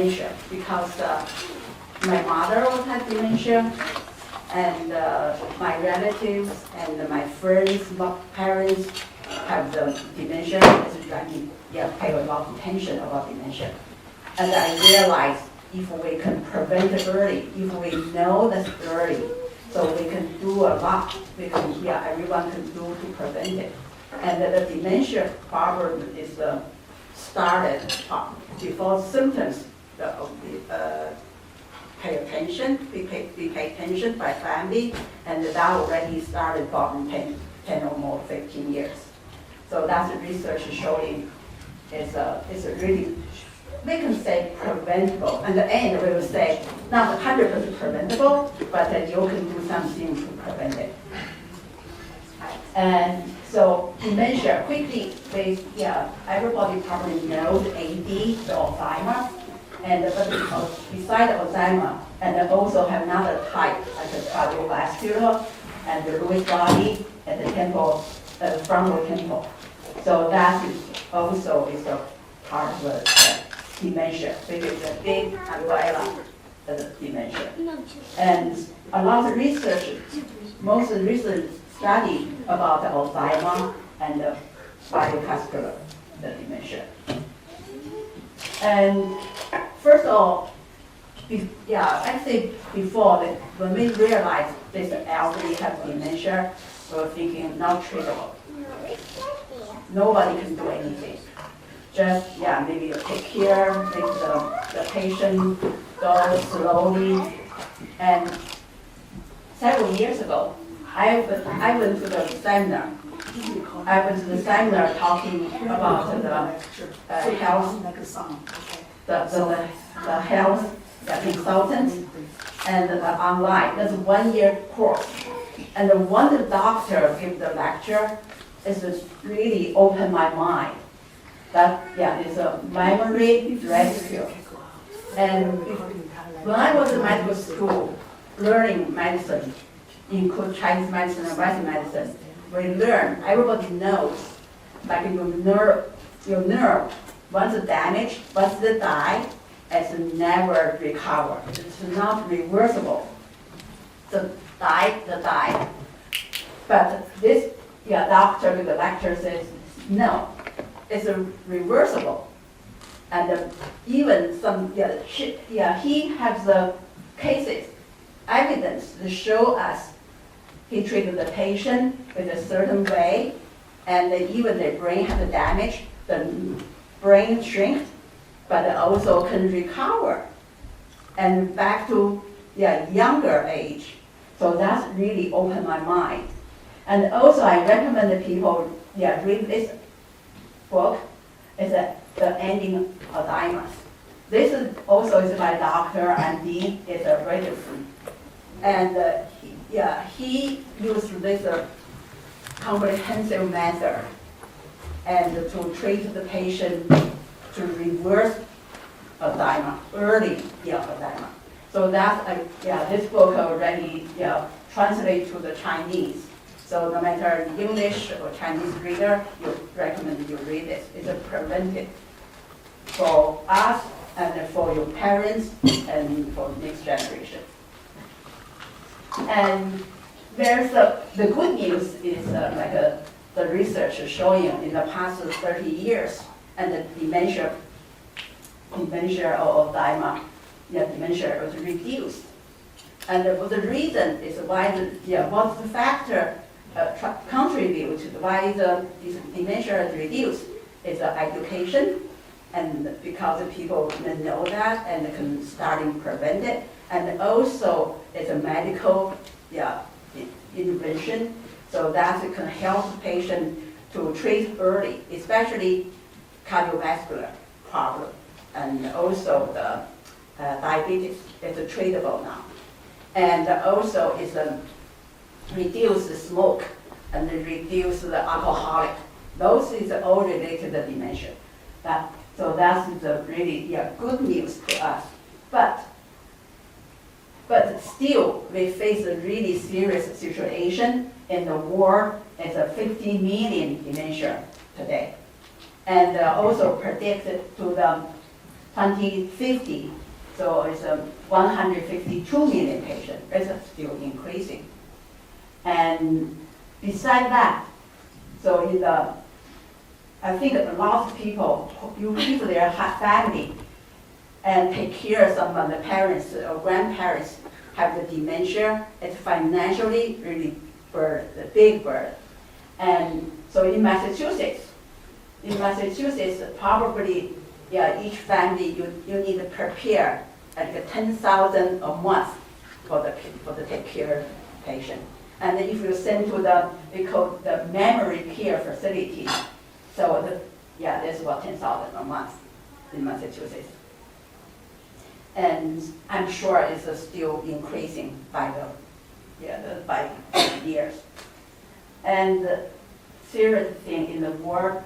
dementia because my mother also had dementia, and my relatives and my friends, parents have the dementia. It's really, pay a lot of attention about dementia. And I realized if we can prevent it early, if we know this early, so we can do a lot. We can, everyone can do to prevent it. And the dementia problem is started before symptoms. Pay attention, we pay attention by family, and that already started about 10 or more, 15 years. So that's the research showing it's really, we can say preventable. At the end, we will say not 100% preventable, but that you can do something to prevent it. And so dementia, quickly, everybody probably knows AD, the Alzheimer's. And but beside Alzheimer's, and they also have another type, like the cardiovascular and the Lewy body at the temple, frontal temple. So that is also is a part of the dementia. So it's a big umbrella of the dementia. And a lot of research, most recent study about the Alzheimer's and the cardiovascular, the dementia. And first of all, actually before, when we realized this elderly have dementia, we were thinking not treatable. Nobody can do anything. Just, maybe you take care, make the patient go slowly. And several years ago, I went to the seminar. I went to the seminar talking about the health, the health consultants, and the online. That's a 1-year course. And one the doctor gave the lecture, it really opened my mind. That it's a memory rescue. And when I was in medical school, learning medicine, include Chinese medicine and Western medicine, we learn, everybody knows, like your nerve, once it's damaged, once it die, it's never recover. It's not reversible. The die. But this doctor with the lecture says, no, it's reversible. And even some, he has the cases, evidence to show us he treated the patient in a certain way, and even the brain has damage, the brain shrinks, but also can recover and back to younger age. So that's really opened my mind. And also I recommend people read this book. It's The Ending Alzheimer's. This is also is by Dr. Andy, it's a Richardson. And he used this comprehensive method and to treat the patient to reverse Alzheimer's, early Alzheimer's. So that's this book already translated to the Chinese. So no matter English or Chinese reader, you recommend you read this. It's a preventive for us and for your parents and for next generation. And there's the good news is the research is showing in the past 30 years, and the dementia or Alzheimer's, dementia was reduced. And the reason is why what's the factor contribute to why this dementia is reduced is education, and because people know that and can start to prevent it, and also it's a medical intervention, so that it can help the patient to treat early, especially cardiovascular problem, and also the diabetes is treatable now, and also it's reduce the smoke and reduce the alcoholic. Those is all related to dementia. So that's the really good news to us. But still, we face a really serious situation in the world. It's a 50 million dementia today, and also predicted to 2050, so it's 152 million patients. It's still increasing. And beside that, so I think a lot of people, you leave their family and take care of some of the parents or grandparents have the dementia. It's financially really a big burden. And so in Massachusetts, probably, each family, you need to prepare like 10,000 a month for the take care patient. And then if you send to we call the memory care facility, so there's about 10,000 a month in Massachusetts. And I'm sure it's still increasing by years. And the serious thing in the world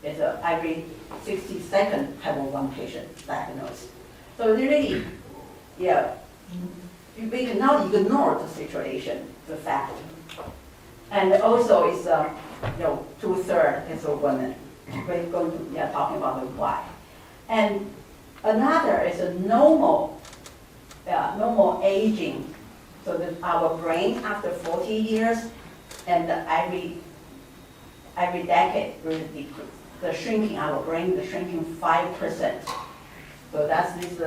is every 60 seconds have one patient diagnosed. So really, we cannot ignore the situation, the fact. And also it's 2/3 is a woman. We're going to talking about the why. And another is a normal aging. So that our brain after 40 years and every decade really decrease. The shrinking our brain, the shrinking 5%. So that's this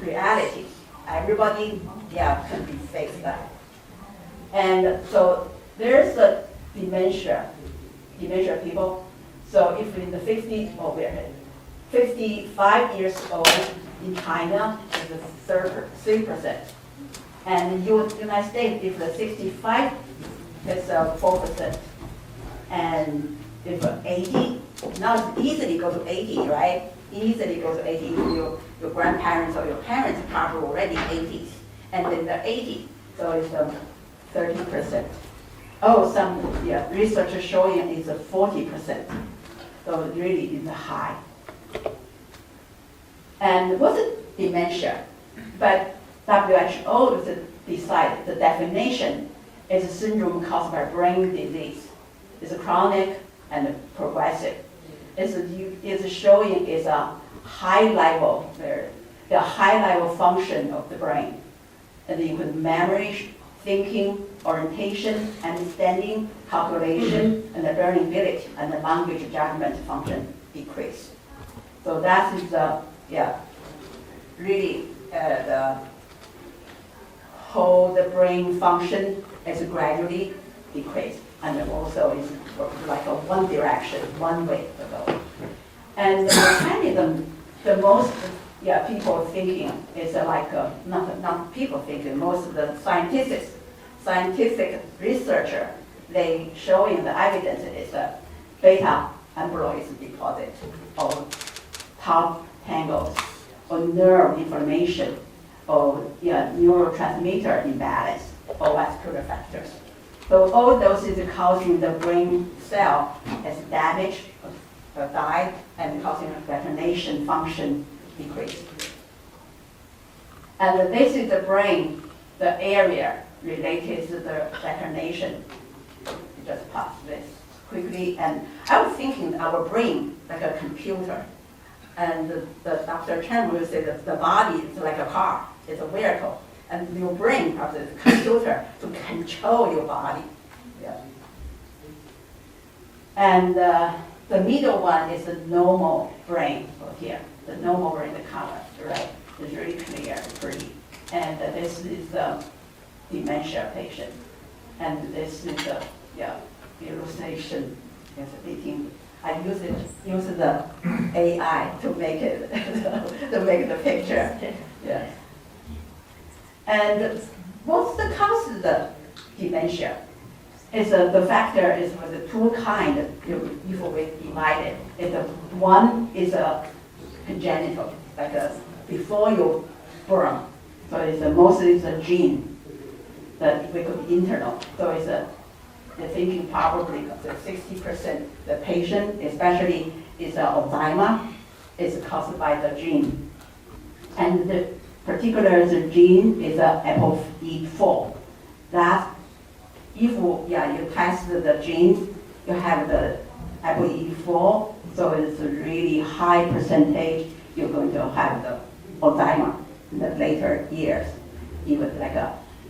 reality. Everybody can be faced that. And so there's a dementia people. So if in the 55 years old in China is 3%. And in the United States, if the 65 is 4%. And if 80, now it's easily go to 80, right? Easily go to 80 if your grandparents or your parents probably already 80s. And then the 80, so it's 30%. Oh, some research is showing it's 40%. So it really is high. And what's dementia? But WHO is decided the definition is a syndrome caused by brain disease. It's chronic and progressive. It's showing is a high level, the high level function of the brain. And you can memory, thinking, orientation, understanding, calculation, and the learning ability and the language judgment function decrease. So that is really the whole the brain function is gradually decreased, and also is like a one direction, one way to go. And the mechanism, the most people thinking is not people thinking. Most of the scientific researcher, they showing the evidence is beta amyloid deposit or tau tangles or nerve inflammation or neurotransmitter imbalance or vascular factors. So all those is causing the brain cell as damaged or died and causing recognition function decrease. And this is the brain, the area related to the recognition. Just pass this quickly. And I was thinking our brain like a computer. And the Dr. Chen will say that the body is like a car, it's a vehicle. And your brain is a computer to control your body. And the middle one is the normal brain over here. The normal brain, the color, right? It's really clear, pretty. And this is the dementia patient. And this is the illustration. I use the AI to make it to make the picture. Yeah. And what's the cause of the dementia? It's the factor is with the two kind. If we divide it, one is a congenital, like before you born. So it's mostly it's a gene that we could internal. So it's the thinking probably 60% the patient, especially is Alzheimer, is caused by the gene. And the particular the gene is ApoE4. That if you test the gene, you have the ApoE4, so it's a really high percentage you're going to have the Alzheimer in the later years. Even like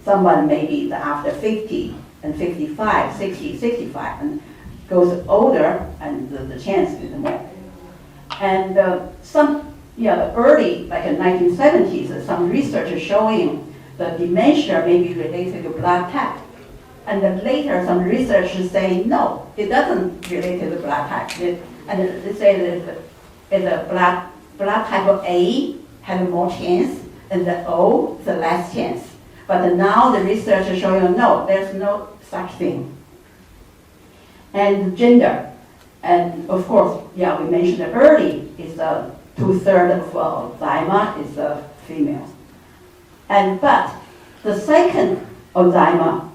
someone maybe after 50 and 55, 60, 65, and goes older, and the chance is more. And the early, like in 1970s, some research is showing the dementia may be related to blood type. And then later, some research is saying, no, it doesn't relate to the blood type. And they say that the blood type of A has more chance, and the O is less chance. But now the research is showing, no, there's no such thing. And gender, and of course, we mentioned early, is 2/3 of Alzheimer is female. But the second Alzheimer,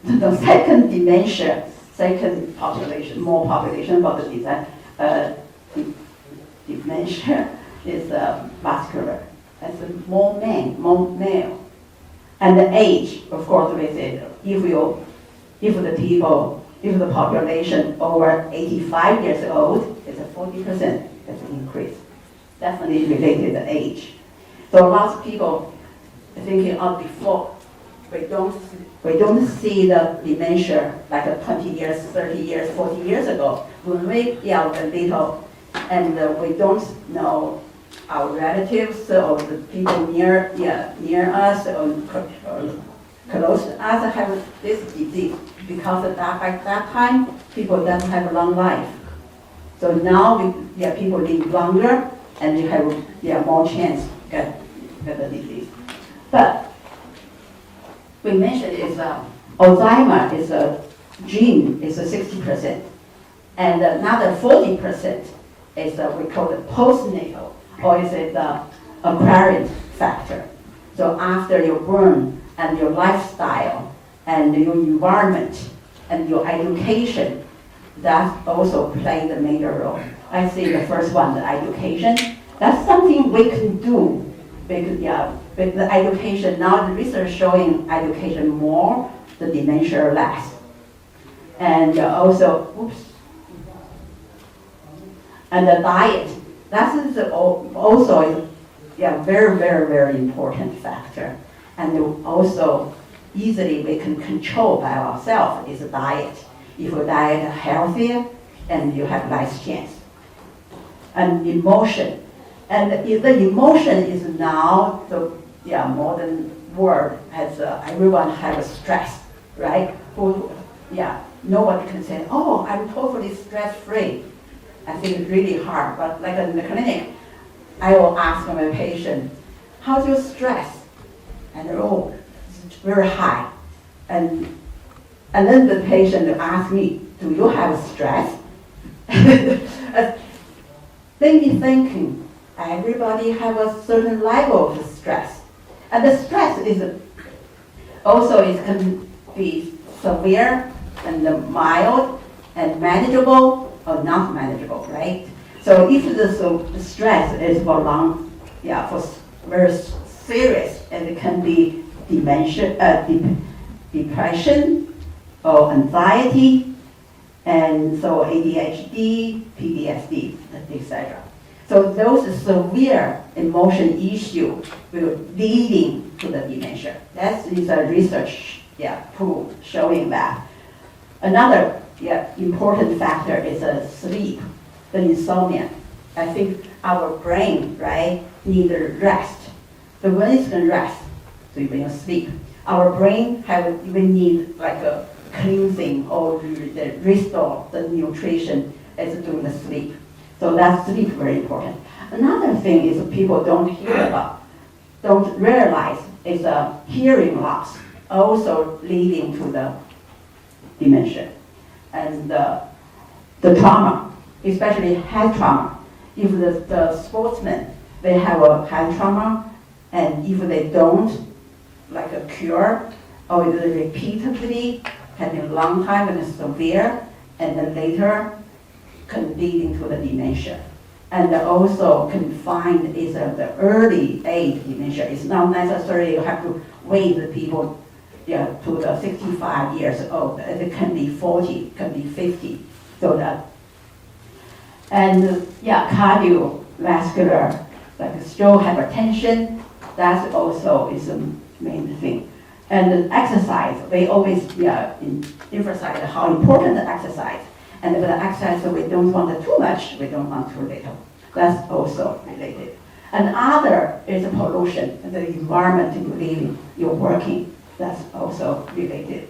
the second dementia, second population, more population about the dementia is vascular. That's more male. And the age, of course, we said, if the population over 85 years old, it's a 40% it's an increase. Definitely related to age. So lots of people thinking of before, we don't see the dementia like 20 years, 30 years, 40 years ago. When we were little, and we don't know our relatives or the people near us or close to us have this disease, because at that time people don't have a long life. So now people live longer and you have more chance to get the disease. But we mentioned is Alzheimer is a gene is 60%, and another 40% is we call it postnatal, or is it acquired factor. So after you're born, and your lifestyle and your environment and your education, that also played a major role. I see the first one, the education. That's something we can do because with the education, now the research showing education more, the dementia less. And and the diet, that is also very, very, very important factor. And also easily we can control by ourselves is the diet. If your diet is healthier, and you have less chance. And emotion. And if the emotion is now the modern world has everyone has stress, right? Nobody can say, oh, I'm totally stress-free. I think it's really hard, but like in the clinic, I will ask my patient, how's your stress? And it's very high. And then the patient asks me, do you have stress? They be thinking, everybody have a certain level of stress. And the stress is also it can be severe and mild and manageable or not manageable, right? So if the stress is for for very serious, and it can be dementia, depression or anxiety, and so ADHD, PTSD, etc. So those severe emotion issues will leading to the dementia. That is a research proof showing that. Another important factor is sleep, the insomnia. I think our brain, right, needs rest. So when it's going to rest, so when you sleep, our brain even need like a cleansing or restore the nutrition as during the sleep. So that sleep is very important. Another thing is people don't hear about, don't realize is a hearing loss, also leading to the dementia. And the trauma, especially head trauma. If the sportsmen, they have a head trauma, and if they don't, like a cure, or repeatedly, can be a long time and severe, and then later can lead into the dementia. And also can find is the early age dementia. It's not necessarily you have to wait the people to the 65 years old. It can be 40, can be 50. So that, and cardiovascular like stroke, hypertension. That also is the main thing. And the exercise, we always emphasize how important the exercise. And with the exercise, we don't want too much, we don't want too little. That's also related. And other is pollution, the environment you live in, you're working. That's also related.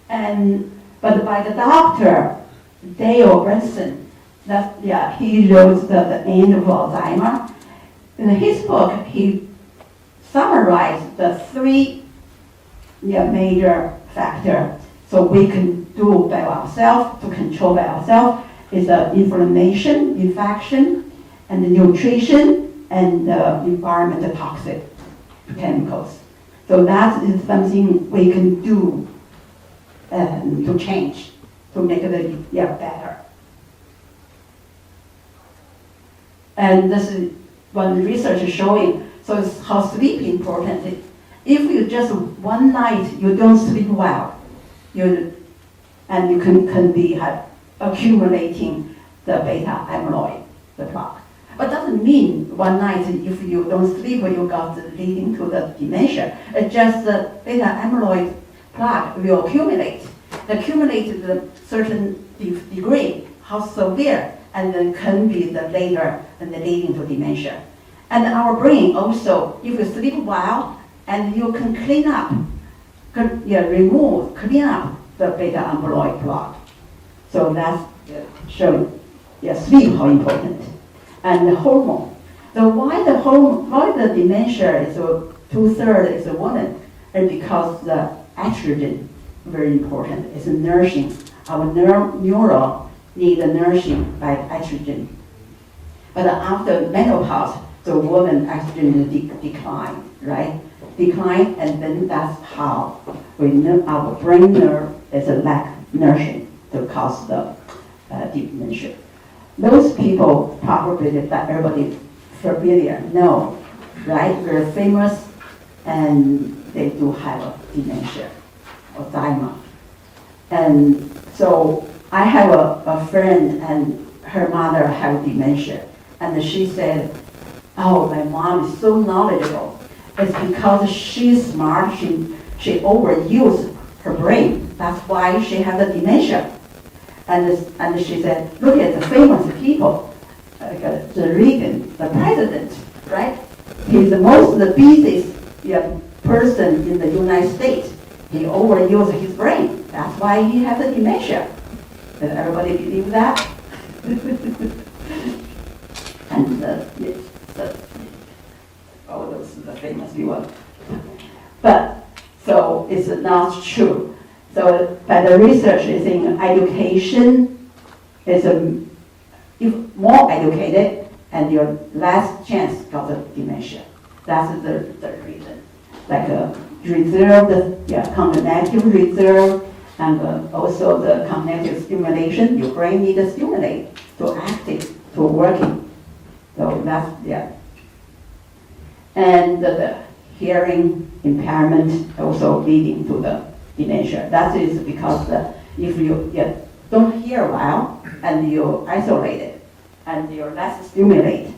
But by the doctor, Dale Benson, he wrote the End of Alzheimer. In his book, he summarized the three major factors so we can do by ourselves, to control by ourselves, is inflammation, infection, and the nutrition, and environmental toxic chemicals. So that is something we can do to change, to make it better. And this is what the research is showing. So it's how sleep is important. If you just one night you don't sleep well, you can be accumulating the beta amyloid, the plaque. But doesn't mean one night if you don't sleep you got leading to the dementia. It's just the beta amyloid plaque will accumulate to a certain degree, how severe, and then can be the later and the leading to dementia. And our brain also, if you sleep well, and you can clean up the beta amyloid plaque. So that's showing sleep how important. And the hormone. So why the dementia is 2/3 is a woman, and because the estrogen very important. It's nourishing. Our neuron need the nourishing by estrogen. But after menopause, the woman estrogen decline, right? Decline, and then that's how we know our brain nerve is a lack nourishing to cause the dementia. Those people probably that everybody familiar know, right? Very famous, and they do have a dementia, Alzheimer. And so I have a friend, and her mother have dementia, and she said, "Oh, my mom is so knowledgeable. It's because she's smart. She overused her brain. That's why she has the dementia." And she said, "Look at the famous people, like the Reagan, the president, right? He's the busiest person in the United States. He overused his brain. That's why he has the dementia." Does everybody believe that? And those are the famous people. But so it's not true. So, but the research is in education is if more educated and you're less chance got the dementia. That's the reason. Like cognitive reserve, and also the cognitive stimulation. Your brain needs to stimulate to active, to working. So that's And the hearing impairment also leading to the dementia. That is because if you don't hear well and you're isolated and you're less stimulated,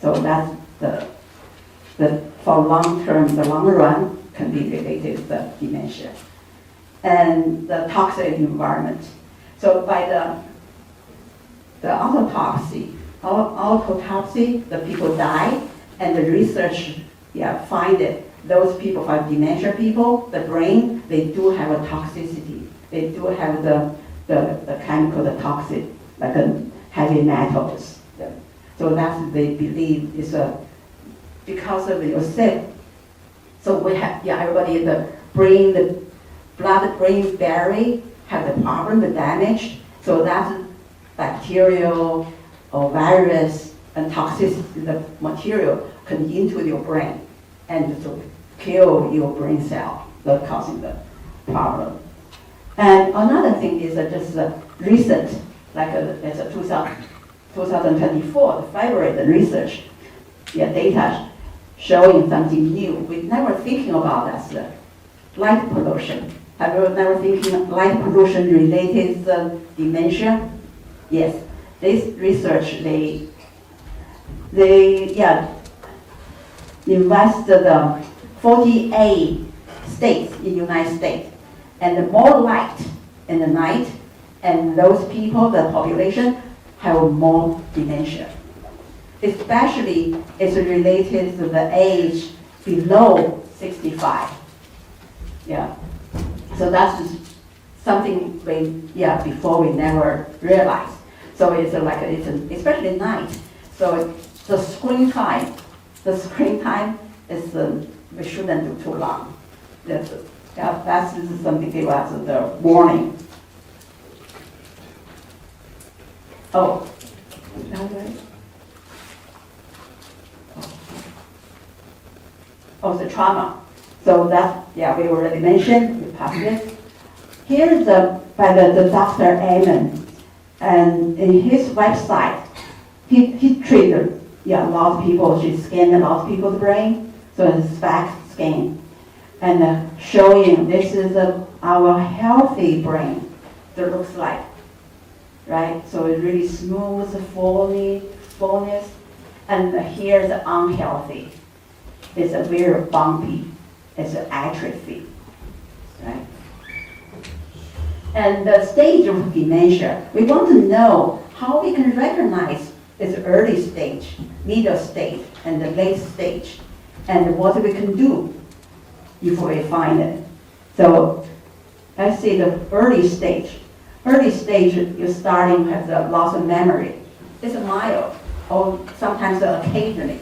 so that's the for long term, the long run can be related to the dementia. And the toxic environment. So by the autopsy, the people die, and the research find it. Those people who have dementia people, the brain, they do have a toxicity. They do have the chemical, the toxic, like heavy metals. So that's they believe is because of your sick. So we have everybody the brain, the blood-brain barrier have the problem, the damage. So that's bacterial or virus and toxicity, the material can into your brain and to kill your brain cell, that causing the problem. And another thing is just recent, like it's a 2024, the February research, data showing something new. We never thinking about that, light pollution. Have you never thinking light pollution related to dementia? Yes, this research they invested 48 states in the United States, and more light in the night, and those people, the population, have more dementia. Especially, it's related to the age below 65. Yeah. So that's something before we never realized. So it's especially at night. So the screen time is we shouldn't do too long. That's something give us the warning. Oh, is that right? Oh, the trauma. So that, we already mentioned, we passed it. Here's by the Dr. Amen, and in his website, he treated a lot of people. She scanned a lot of people's brain, so it's SPECT scan, and showing this is our healthy brain that looks like, right? So it's really smooth, fullness, and here's unhealthy. It's a very bumpy. It's an atrophy, right? And the stage of dementia, we want to know how we can recognize its early stage, middle stage, and the late stage, and what we can do before we find it. So let's see the early stage. Early stage, you're starting to have the loss of memory. It's mild, or sometimes occasionally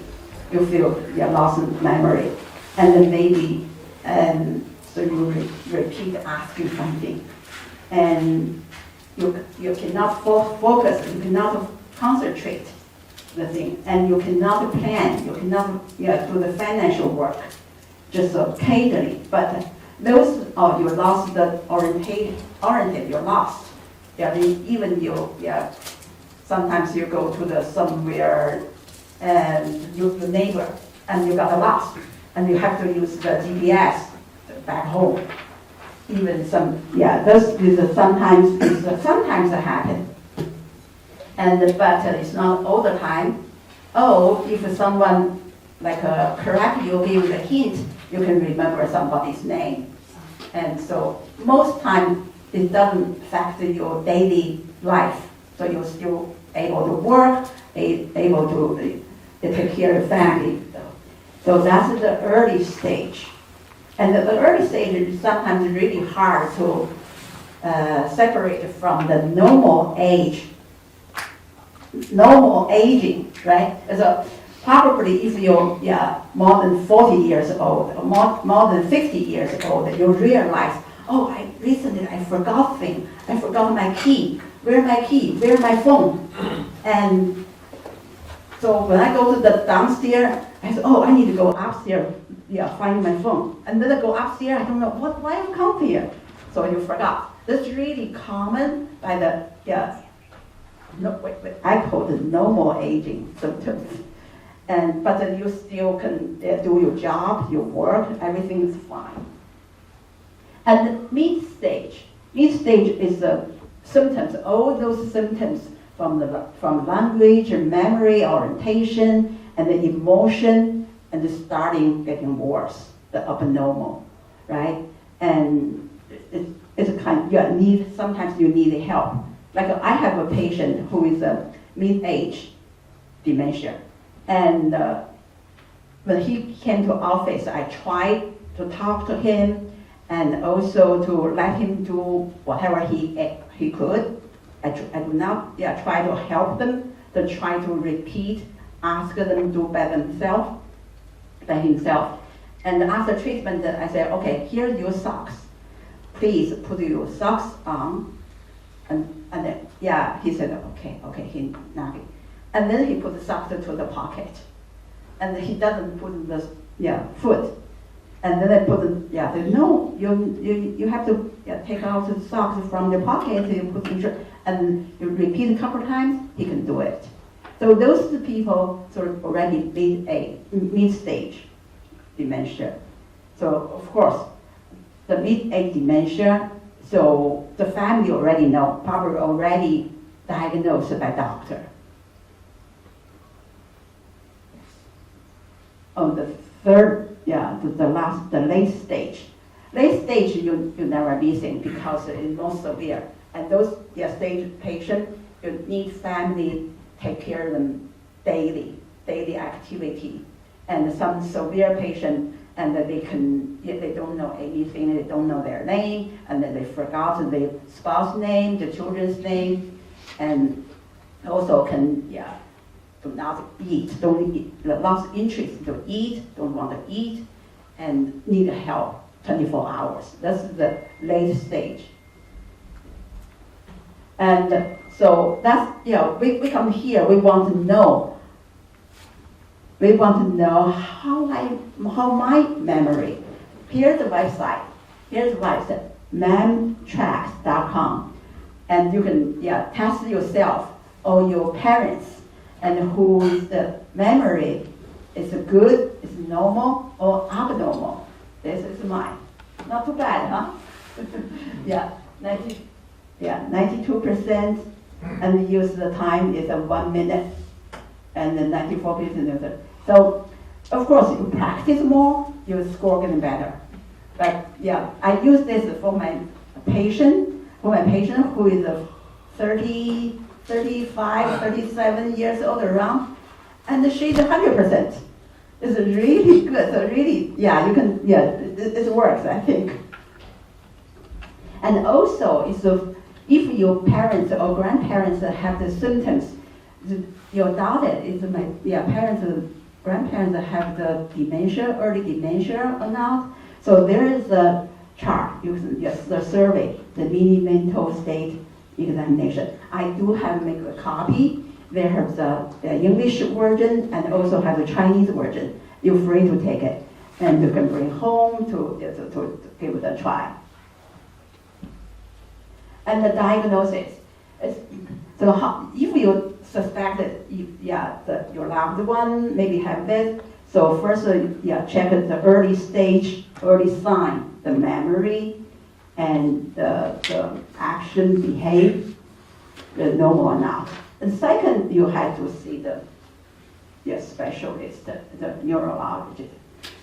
you feel loss of memory, and then maybe, so you repeat asking something, and you cannot focus, you cannot concentrate the thing, and you cannot plan, you cannot do the financial work, just occasionally. But those you lost the oriented, you're lost. Even sometimes you go to the somewhere and you the neighbor and you got lost, and you have to use the GPS back home. Even those sometimes happen. But it's not all the time. Oh, if someone correct you, give the hint, you can remember somebody's name. And so most time it doesn't affect your daily life. So you're still able to work, able to take care of your family. So that's the early stage. And the early stage is sometimes really hard to separate from the normal aging, right? So probably if you're more than 40 years old, or more than 50 years old, you realize, oh, I forgot things. I forgot my key. Where's my key? Where's my phone? And so when I go to the downstairs, I say, oh, I need to go upstairs, find my phone. And then I go upstairs, I don't know, why I come here? So you forgot. That's really common by the, I call it normal aging symptoms. But then you still can do your job, your work, everything is fine. And mid-stage is the symptoms, all those symptoms from language, memory, orientation, and the emotion, and the starting getting worse, the abnormal, right? And it's a kind, sometimes you need help. Like I have a patient who is a mid-age dementia, and when he came to office, I tried to talk to him and also to let him do whatever he could. I do not try to help them, to try to repeat, ask them to do by himself. And after treatment, I said, okay, here's your socks. Please put your socks on. And then, he said, okay, he nodded. And then he put the socks into the pocket. And he doesn't put the foot. And then I put no, you have to take out the socks from the pocket, you put and you repeat a couple of times, he can do it. So those are the people sort of already mid-stage dementia. So of course, the mid-age dementia, so the family already know, probably already diagnosed by doctor. On the the late stage. Late stage, you never missing because it's more severe. And those stage patients, you need family take care of them daily activity. And some severe patient, and they don't know anything, they don't know their name, and then they forgot the spouse name, the children's name, and also do not eat, lost interest to eat, don't want to eat, and need help 24 hours. That's the late stage. And so that's, we come here, we want to know how my memory. Here's the website, memtracks.com. And you can test yourself or your parents and whose the memory is good, is normal or abnormal. This is mine. Not too bad, huh? 92%, and use the time is 1 minute, and then 94%. So, of course, you practice more, your score getting better. But I use this for my patient who is 30, 35, 37 years old around, and she's 100%. It's really good. So really, you can, it works, I think. And also, if your parents or grandparents have the symptoms, your daughter is grandparents have the dementia, early dementia or not. So there is a chart, the survey, the mini mental state examination. I do make a copy. There has the English version and also has a Chinese version. You're free to take it, and you can bring home to give it a try. And the diagnosis. If you suspect that your loved one maybe have this, so first check the early stage, early sign, the memory, and the action behave, the normal or not. And second, you have to see the specialist, the neurologist.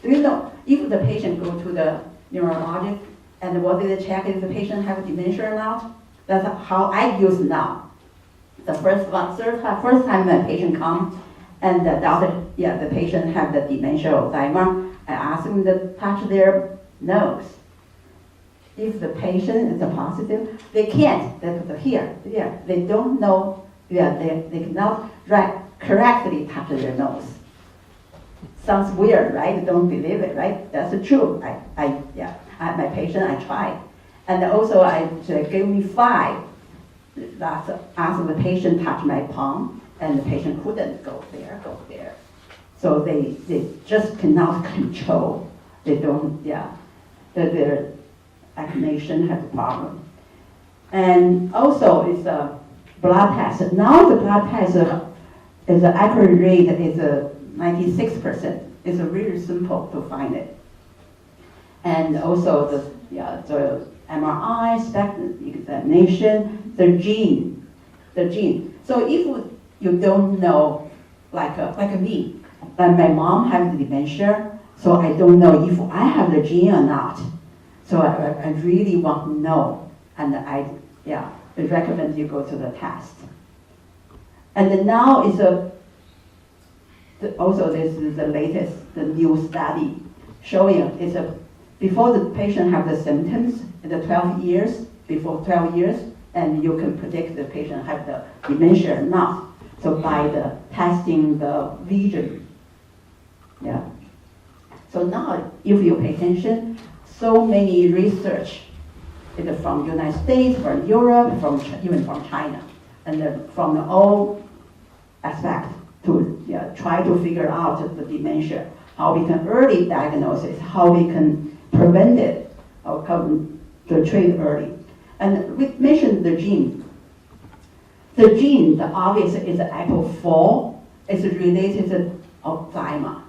Do you know if the patient go to the neurologist and what they check if the patient have dementia or not? That's how I use now. The first time the patient comes and the doctor, the patient have the dementia or Alzheimer, I ask them to touch their nose. If the patient is positive, they can't. Here. They don't know. They cannot correctly touch their nose. Sounds weird, right? You don't believe it, right? That's true. My patient, I tried. And also gave me 5. Asked the patient touch my palm, and the patient couldn't go there. So they just cannot control. They don't, their explanation has a problem. And also it's a blood test. Now the blood test is the accurate rate is 96%. It's really simple to find it. And also the MRI, spectrum examination, the gene. So if you don't know, like me, like my mom has dementia, so I don't know if I have the gene or not. So I really want to know, and I recommend you go to the test. And then now is also this is the latest, the new study showing before the patient have the symptoms, before 12 years, and you can predict the patient have the dementia or not. So by the testing the vision. So now, if you pay attention, so many research, either from United States, from Europe, even from China, and from all aspects to try to figure out the dementia, how we can early diagnose it, how we can prevent it, or come to treat early. And we mentioned the gene. The gene, the obvious is APOE4. It's related to Alzheimer.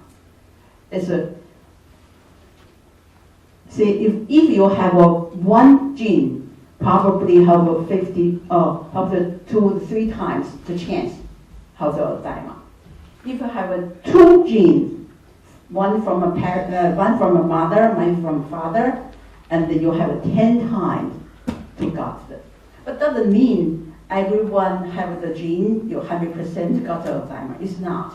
See, if you have one gene, probably have up to 2 to 3 times the chance of the Alzheimer. If you have 2 genes, one from a mother, one from father, and you have 10 times to got it. But doesn't mean everyone have the gene, you 100% got Alzheimer. It's not.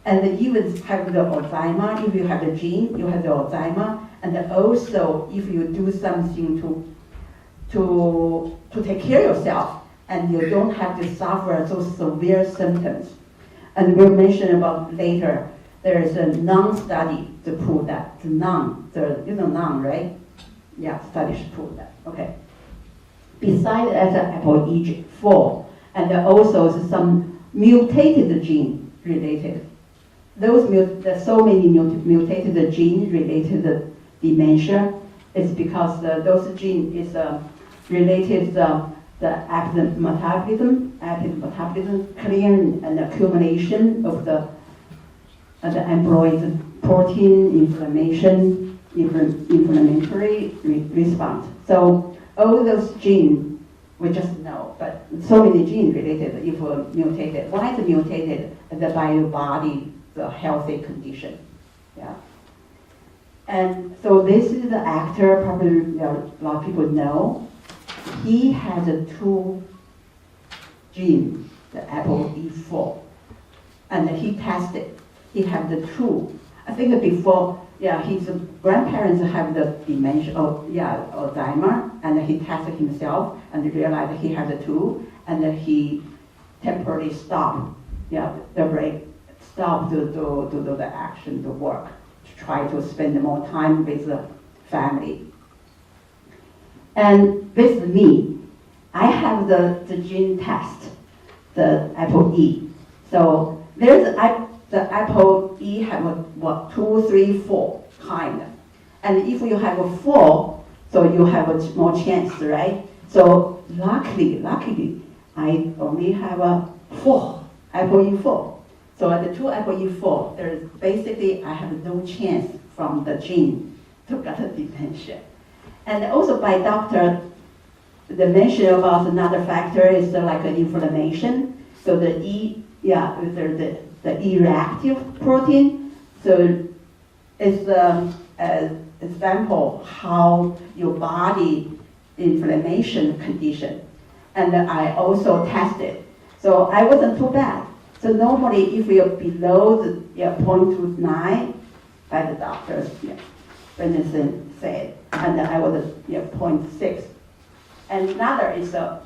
And even have the Alzheimer, if you have the gene, you have the Alzheimer, and also if you do something to take care of yourself, and you don't have to suffer those severe symptoms. And we'll mention about later, there is a non-study to prove that. You know non, right? Yeah, studies prove that. Okay. Besides as ApoE4, and also some mutated gene related. There's so many mutated gene related dementia. It's because those gene is related the active metabolism, clearing and accumulation of the amyloid protein inflammatory response. So all those genes we just know, but so many genes related if mutated. Why is it mutated? By your body, the healthy condition. Yeah. And so this is the actor, probably a lot of people know. He has a 2 gene, the ApoE4, and he tested. He had the 2. I think before, his grandparents have the dementia, Alzheimer, and he tested himself and realized he had the 2, and he temporarily stopped, the break, stopped to do the action, the work, to try to spend more time with the family. And with me, I have the gene test, the ApoE. So there's the ApoE have 2, 3, 4 kind. And if you have a 4, so you have a more chance, right? So luckily, I only have a 4, ApoE4. So at the 2 ApoE4, there's basically I have no chance from the gene to get a dementia. And also by doctor, the mention about another factor is like an inflammation. So the E reactive protein. So it's an example how your body inflammation condition. And I also tested. So I wasn't too bad. So normally if you're below the 0.29 by the doctors, Bennison said, and I was 0.6. And another is the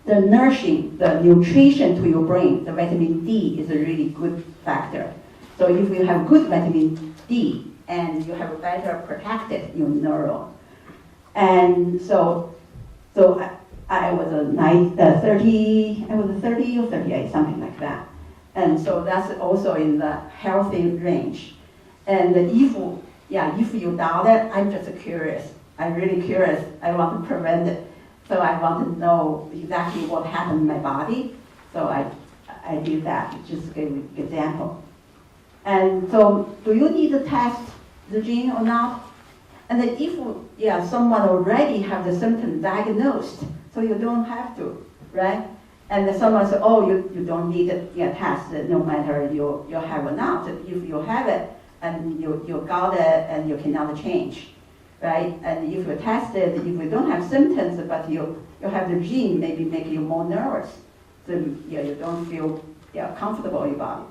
nourishing, the nutrition to your brain, the vitamin D is a really good factor. So if you have good vitamin D and you have better protected your neuron. And so I was 30 or 38, something like that. And so that's also in the healthy range. And if you doubt it, I'm just curious. I'm really curious. I want to prevent it. So I want to know exactly what happened in my body. So I did that, just give an example. And so do you need to test the gene or not? And then if someone already have the symptom diagnosed, so you don't have to, right? And then someone said, you don't need to test it no matter you have or not. If you have it and you got it and you cannot change, right? And if you test it, if you don't have symptoms, but you have the gene, maybe make you more nervous. So you don't feel comfortable in your body.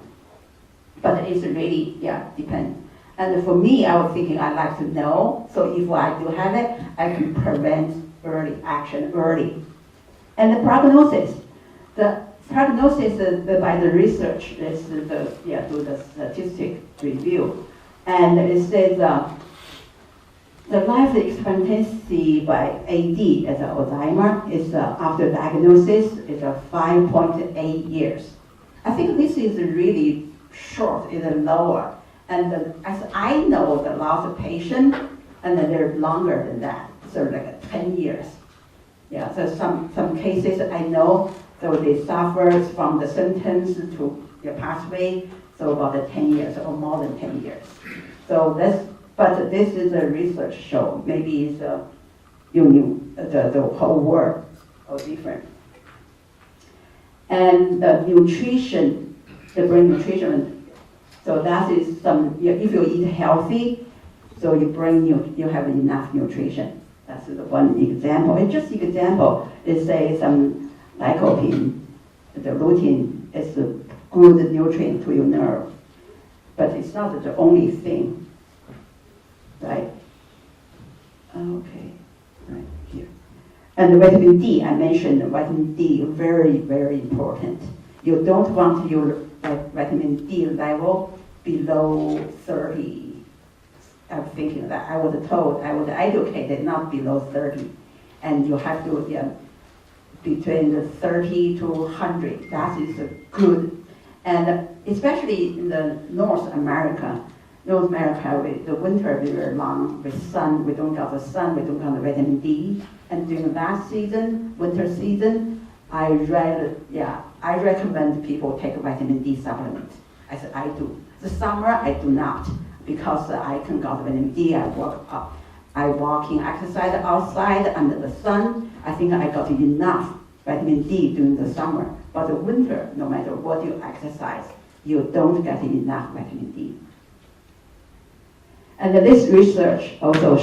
But it's really, depends. And for me, I was thinking I'd like to know, so if I do have it, I can prevent action early. And the prognosis. The prognosis by the research is do the statistic review. And it says the life expectancy by AD as Alzheimer is after diagnosis is 5.8 years. I think this is really short, is lower. And as I know, the lots of patients, and they're longer than that, so like 10 years. Yeah, so some cases I know, so they suffer from the symptoms to the pathway, so about 10 years or more than 10 years. So but this is a research show. Maybe it's the whole world or different. And the nutrition, the brain nutrition. So that is if you eat healthy, so you have enough nutrition. That's the one example. It's just example. It says some lycopene, the lutein is a good nutrient to your nerve, but it's not the only thing, right? Okay, right here. And the vitamin D, I mentioned vitamin D, very, very important. You don't want your vitamin D level below 30. I'm thinking that I was educated not below 30. And you have to, between the 30 to 100, that is good. And especially in the North America, the winter is very long with sun. We don't got the sun, we don't got the vitamin D. And during that season, winter season, I recommend people take a vitamin D supplement. I said I do. The summer I do not, because I can get vitamin D. I walking exercise outside under the sun. I think I got enough vitamin D during the summer. But the winter, no matter what you exercise, you don't get enough vitamin D. And this research also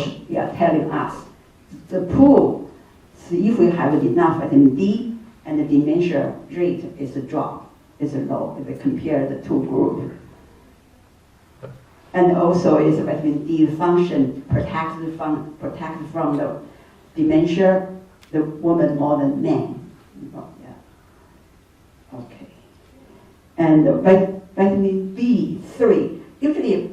telling us the pool, so if we have enough vitamin D and the dementia rate is a drop, is low if we compare the two groups. And also is vitamin D function protected from the dementia, the woman more than men. Okay. And vitamin B3, usually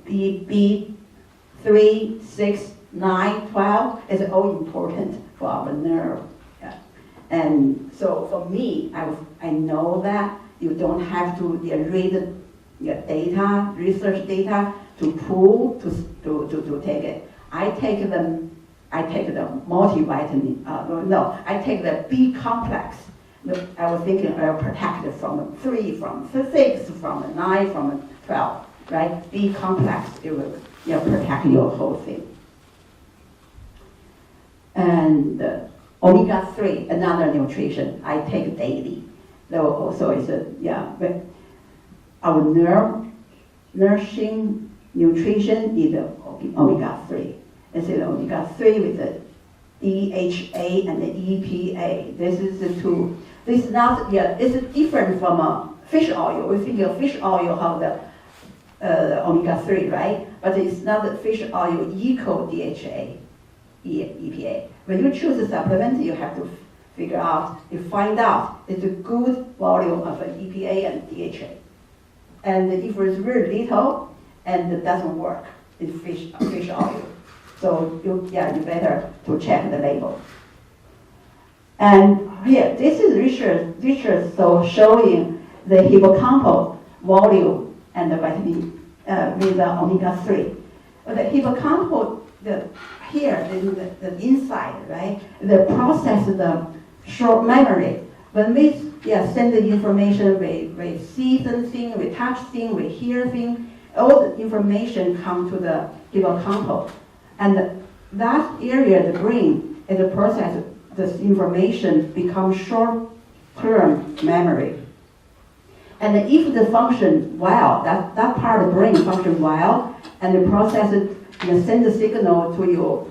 B3, 6, 9, 12 is all important for our nerve. And so for me, I know that you don't have to read data, research data to prove to take it. I take the multivitamin. I take the B complex. I was thinking I'll protect it from 3, from 6, from 9, from 12, right? B complex, it will protect your whole thing. And omega-3, another nutrition I take daily. Though also is but our nourishing nutrition is omega-3. It's omega-3 with the DHA and the EPA. This is the two. This is not it's different from a fish oil. We think of fish oil have the omega-3, right? But it's not the fish oil equal DHA, EPA. When you choose a supplement, you have to find out it's a good volume of EPA and DHA. And if it's very little and it doesn't work, it's fish oil. So you better to check the label. And here, this is research so showing the hippocampal volume and the vitamin with the omega-3. But the hippocampal, here, the inside, right? The process the short memory. When we send the information, we see something, we touch thing, we hear thing, all the information come to the hippocampal. And that area, the brain, is a process, this information becomes short-term memory. And if the function well, that part of the brain function well, and the process send the signal to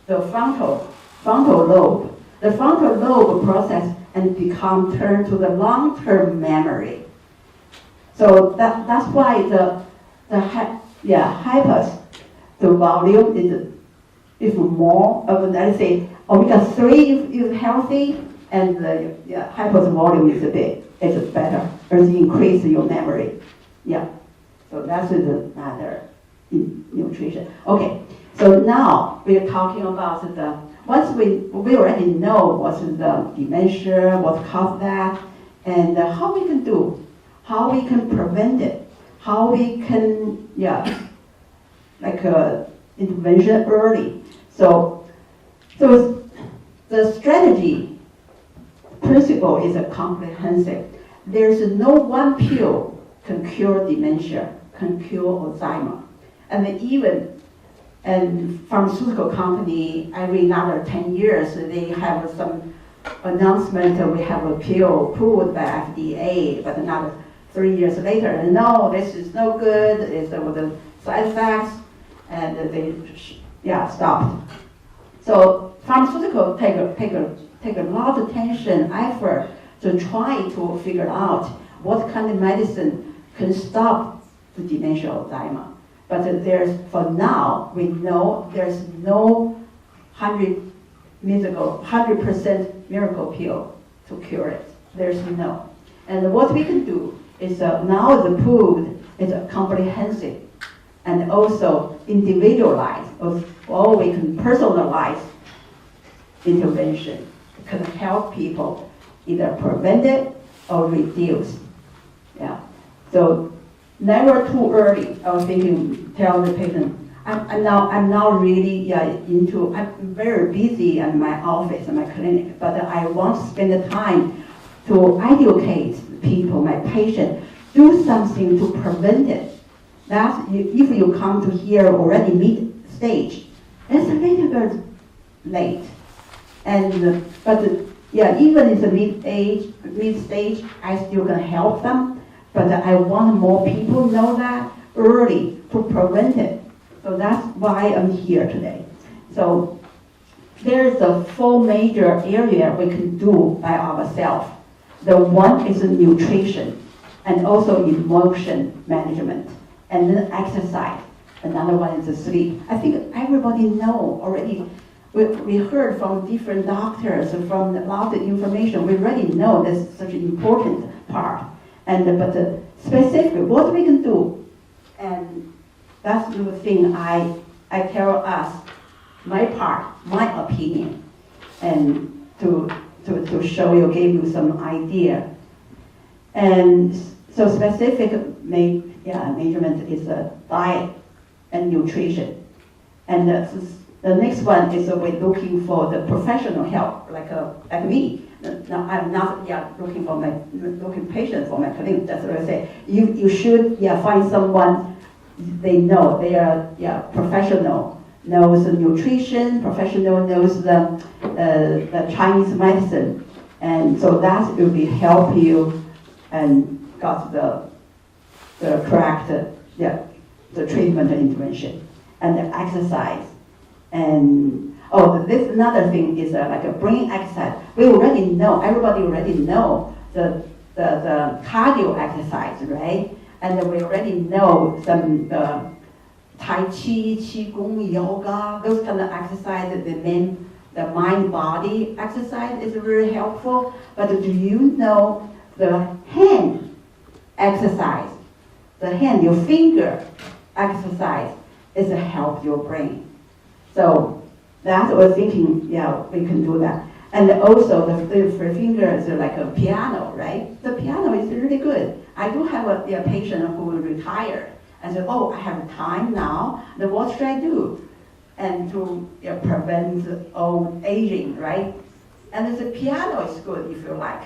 the frontal lobe. The frontal lobe process and turn to the long-term memory. So that's why the hypos, the volume is even more of, let's say, omega-3 is healthy, and the hypos volume is it's better, as increase your memory. So that's another nutrition. Okay, so now we're talking about once we already know what's the dementia, what caused that, and how we can do, how we can prevent it, how we can, intervention early. So the strategy principle is a comprehensive. There's no one pill can cure dementia, can cure Alzheimer. And pharmaceutical company, every another 10 years, they have some announcement that we have a pill approved by FDA, but another 3 years later, no, this is no good, it's with the side effects, and they stopped. So pharmaceuticals take a lot of attention, effort to try to figure out what kind of medicine can stop the dementia Alzheimer. But for now, we know there's no 100% miracle pill to cure it. There's no. And what we can do is now it's approved, it's comprehensive and also individualized, or we can personalize intervention. It can help people either prevent it or reduce. Yeah. So never too early. I was thinking, tell the patient, I'm now really I'm very busy in my office and my clinic, but I want to spend the time to educate people, my patient, do something to prevent it. If you come to here already mid-stage, it's a little bit late. And even in the mid-stage, I still can help them. But I want more people know that early to prevent it. So that's why I'm here today. So there's a 4 major areas we can do by ourselves. The one is nutrition, and also emotion management, and then exercise. Another one is sleep. I think everybody know already. We heard from different doctors, from a lot of information. We already know this is such an important part. But specifically, what we can do, and that's the thing I tell us, my part, my opinion, and to show you, give you some idea. And so specific measurement is diet and nutrition. And the next one is we're looking for the professional help, like me. Now I'm not looking patient for my clinic. That's what I say. You should find someone they know they are professional, knows the nutrition, professional knows the Chinese medicine, and so that will be help you and got the correct the treatment and intervention and the exercise. And this another thing is like a brain exercise. We already know, everybody already know the cardio exercise, right? And we already know some Tai Chi, Qigong, yoga, those kind of exercises, the mind-body exercise is very helpful. But do you know the hand exercise, your finger exercise is to help your brain. So that's what I was thinking, we can do that. And also the finger is like a piano, right? The piano is really good. I do have a patient who retired and said, I have time now, then what should I do? And to prevent old aging, right? And the piano is good if you like.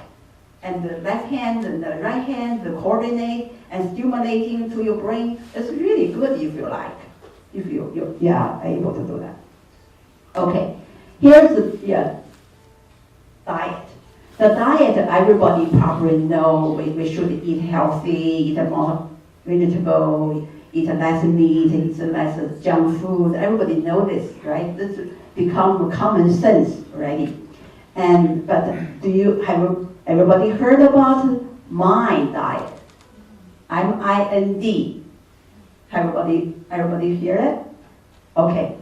And the left hand and the right hand, the coordinate and stimulating to your brain, it's really good if you like, if you are able to do that. Okay, here's the diet. The diet, everybody probably know we should eat healthy, eat more vegetable, eat less meat, eat less junk food. Everybody know this, right? This become common sense already. But do you have everybody heard about MIND diet? MIND. Everybody hear it? Okay,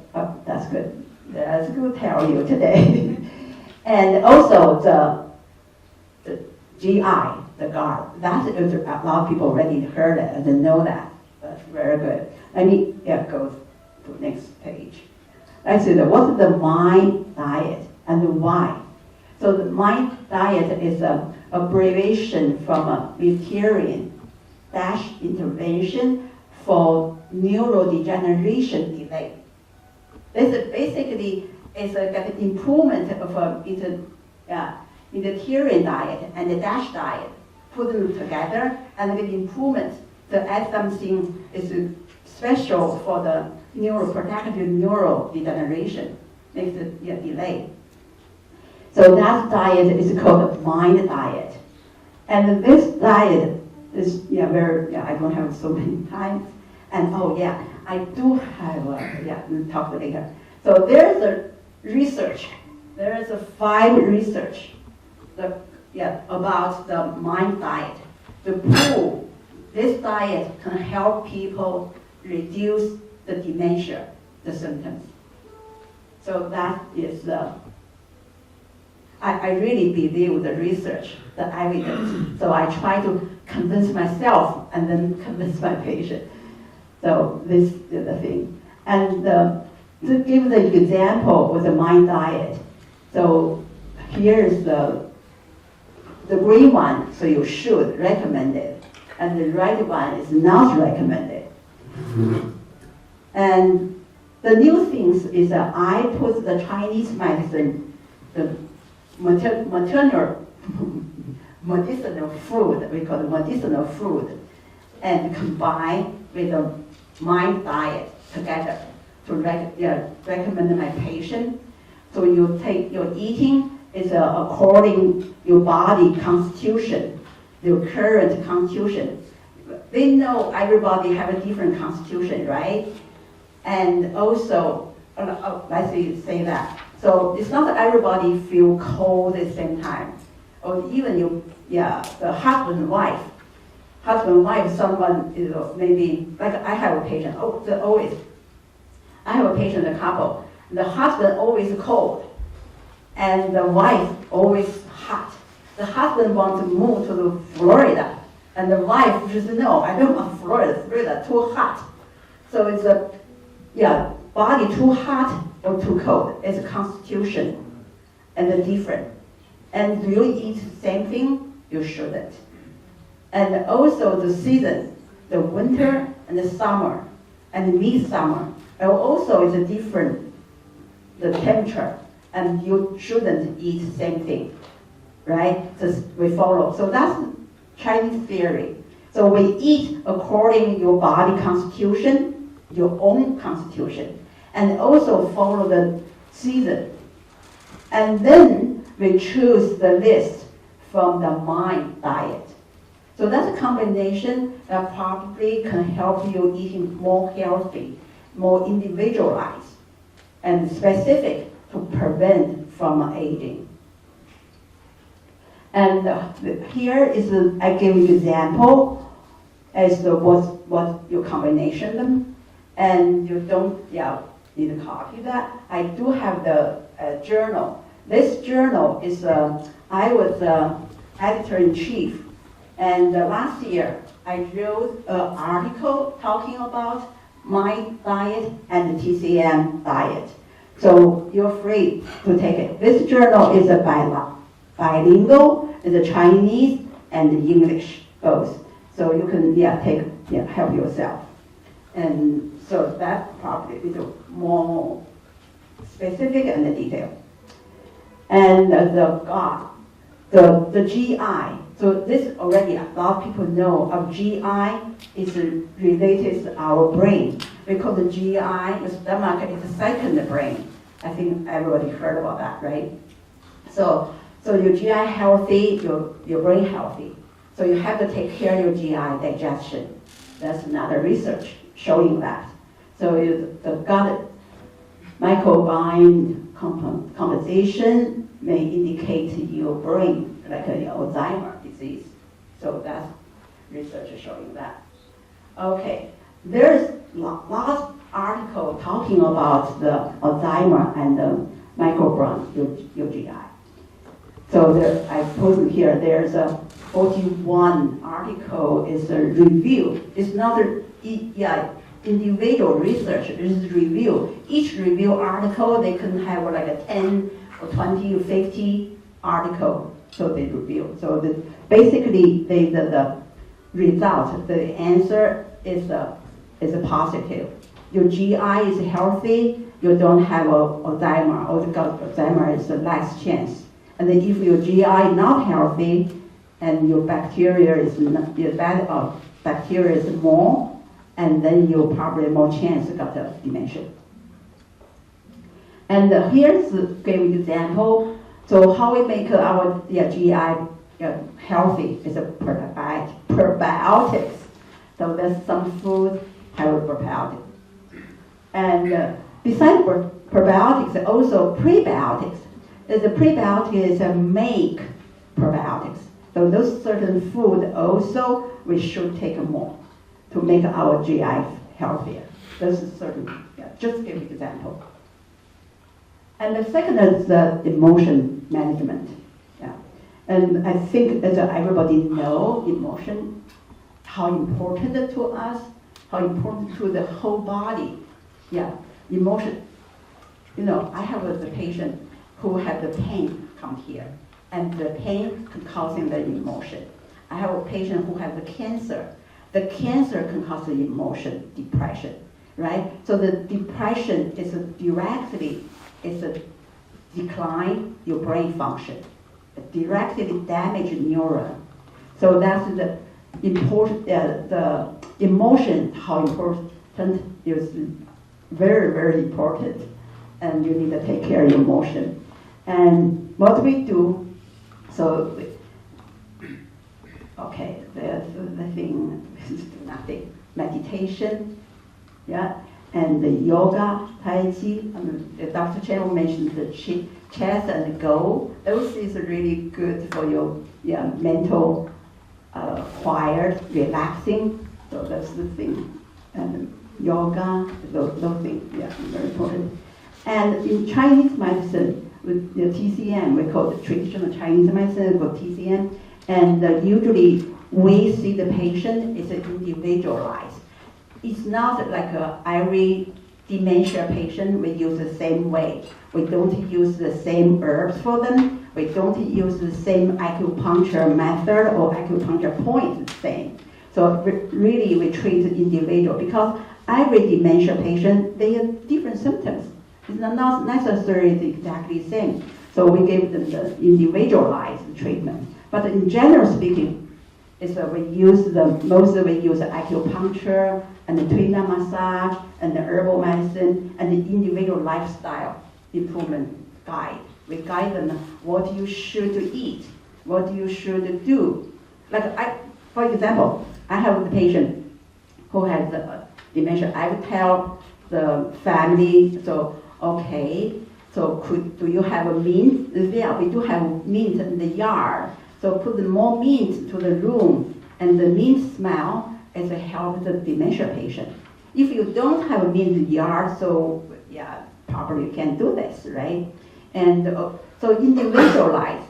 that's good. That's good to tell you today. And also the GI, the GARD. That is a lot of people already heard it and know that. That's very good. Let me go to the next page. Let's see, what's the MIND diet and why? So the MIND diet is an abbreviation from a Mediterranean intervention for neurodegeneration delay. This is basically an improvement of Mediterranean diet and the DASH diet, put them together and with improvement to add something is special for the neuroprotective neurodegeneration, makes it delay. So that diet is called the MIND diet. And this diet This, I don't have so many times. And I do have, we'll talk later. So there's a research, there is a 5 research about the mind diet to prove this diet can help people reduce the dementia, the symptoms. So that is I really believe the research, the evidence. So I try to convince myself and then convince my patient. So this is the thing. And to give the example with the mind diet, so here is the green one, so you should recommend it. And the red one is not recommended. And the new things is that I put the Chinese medicine, the medicinal food, we call it medicinal food, and combine with the mind diet together to recommend my patient. So you take your eating is according your body constitution, your current constitution. They know everybody have a different constitution, right? And also, let's say that. So it's not that everybody feel cold at the same time. Or even the husband, wife, someone is maybe, like I have a patient, I have a patient, a couple, the husband always cold, and the wife always hot. The husband wants to move to Florida, and the wife just, no, I don't want Florida too hot. So it's body too hot or too cold. It's a constitution, and they're different. And do you eat the same thing? You shouldn't. And also the season, the winter and the summer, and the midsummer, and also is a different, the temperature, and you shouldn't eat the same thing, right? So we follow. So that's Chinese theory. So we eat according to your body constitution, your own constitution, and also follow the season. And then we choose the list from the mind diet. So that's a combination that probably can help you eating more healthy, more individualized, and specific to prevent from aging. And here is I give you example as to what your combination them, and you don't need to copy that. I do have the journal. This journal is I was editor-in-chief, and last year I wrote an article talking about my diet and the TCM diet. So you're free to take it. This journal is a bilingual, it's a Chinese and English both. So you can help yourself. And so that probably is more specific and detailed. And the GI, so this already a lot of people know of GI is related to our brain. Because the GI, your stomach is the second brain. I think everybody heard about that, right? So your GI healthy, your brain healthy. So you have to take care of your GI digestion. That's another research showing that. So the gut microbiome composition may indicate your brain, like Alzheimer's disease. So that's research showing that. Okay, there's lots of articles talking about the Alzheimer and the microbiome, your GI. So I put here, there's a 41 article is a review. It's not individual research, it is review. Each review article, they can have like a 10 or 20 or 50 article, so they review. So basically, the result, the answer is a positive. Your GI is healthy, you don't have Alzheimer, or Alzheimer is a less chance. And then if your GI not healthy, and your bacteria is bacteria is more, and then you probably more chance of the dementia. And here's give example. So how we make our GI healthy is a probiotics. So there's some food have a probiotic. And besides probiotics, also prebiotics. The prebiotic is a make probiotics. So those certain food also we should take more to make our GI healthier. Those is certain, just give an example. And the second is the emotion management. And I think as everybody know emotion, how important to us, how important to the whole body. Emotion. I have a patient who had the pain come here, and the pain can causing the emotion. I have a patient who has the cancer. The cancer can cause the emotion, depression, right? So the depression is directly a decline your brain function, directly damage neuron. So that's the important. The emotion, how important is very, very important, and you need to take care of your emotion. And what we do, so there's the thing, nothing, meditation, and the yoga, tai chi. Dr. Chen mentioned the chess and go. Those is really good for your mental, quiet, relaxing. So that's the thing. And yoga, those things, very important. And in Chinese medicine, with the TCM, we call it traditional Chinese medicine for TCM, and usually we see the patient is individualized. It's not like every dementia patient we use the same way. We don't use the same herbs for them. We don't use the same acupuncture method or acupuncture point the same. So really we treat the individual because every dementia patient, they have different symptoms. It's not necessarily exactly the same. So we give them the individualized treatment. But in general speaking, we use acupuncture and the treatment massage and the herbal medicine and the individual lifestyle improvement guide. We guide them what you should eat, what you should do. For example, I have a patient who has dementia. I would tell the family, do you have a mint? Yeah, we do have mint in the yard. So put more mint to the room, and the mint smell is a help the dementia patient. If you don't have a mint in the yard, probably you can't do this, right? And so individualize.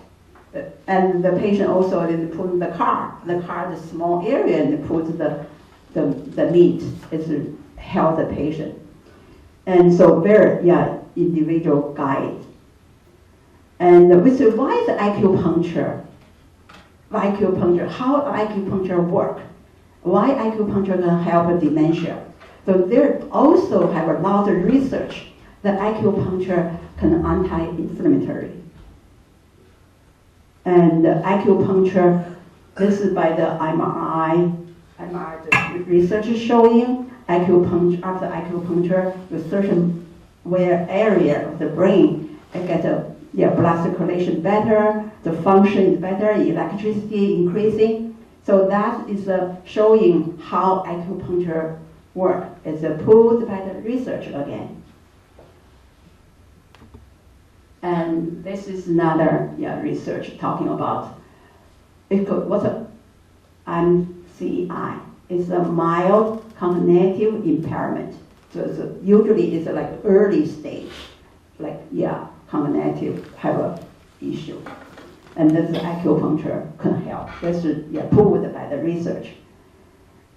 And the patient also put in the car, the small area, and put the mint is to help the patient. And so very, individual guide. And we say, why is acupuncture? How acupuncture work? Why acupuncture can help dementia? So there also have a lot of research that acupuncture can anti-inflammatory. And acupuncture, this is by the MRI the research is showing after acupuncture, with certain area of the brain, it gets blood circulation better, the function is better, electricity increasing. So that is showing how acupuncture works. It's proved by the research again. And this is another research talking about what's MCI. It's a mild cognitive impairment. So usually it's like early stage, cognitive have a issue. And this acupuncture can help. This is proved by the research.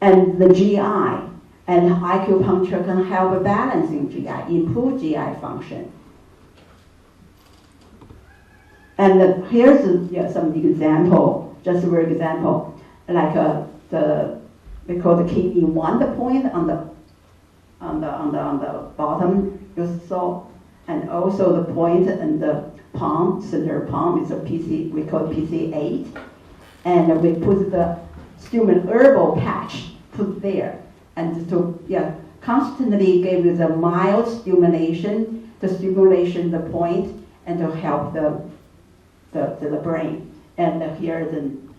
And the GI, and acupuncture can help balancing GI, improve GI function. And here's some example, just for example, like we call the kidney 1, the point on the bottom you saw, and also the point in the palm, center palm is a PC, we call it PC8, and we put the human herbal patch put there, and to constantly give you the mild stimulation to stimulate the point and to help the brain. and here